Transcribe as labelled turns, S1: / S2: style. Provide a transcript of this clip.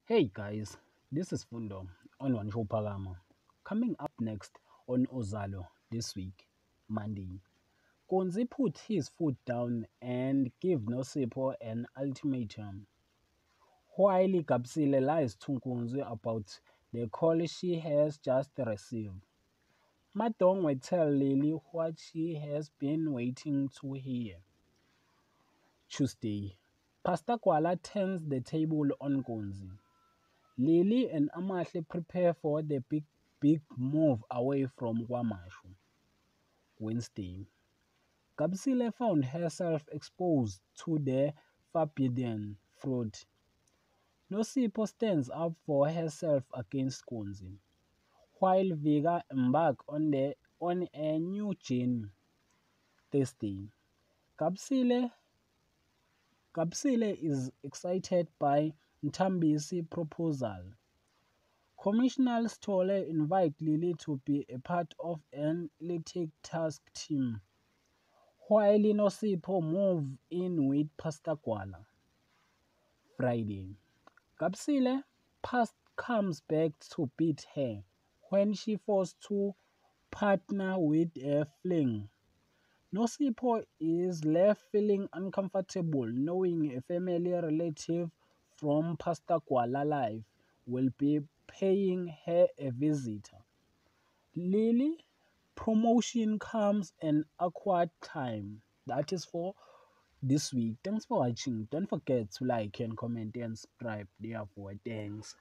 S1: Hey guys, this is Fundo on One Show Pagama. Coming up next on Uzalo this week, Monday. Konzi put his foot down and give Nosipho an ultimatum. While Kapsile lies to Konzi about the call she has just received. Matong will tell Lily what she has been waiting to hear. Tuesday, Pastor Kuala turns the table on Konzi. Lily and Amahle prepare for the big move away from Kwamashu. Wednesday, Kapsile found herself exposed to the forbidden fruit. Nosipho stands up for herself against Konzi, while Vega embark on a new journey. Thursday, Kapsile, Kapsile is excited by Ntambisi proposal. Commissioner Stolle invited Lily to be a part of an elite task team, while Nosipho move in with Pastor Kuala. Friday, Kapsile past comes back to beat her when she forced to partner with a fling. Nosipho is left feeling uncomfortable knowing a family relative from Pastor Kuala life will be paying her a visit. Lily, promotion comes an awkward time. That is for this week. Thanks for watching. Don't forget to like and comment and subscribe. Therefore, thanks.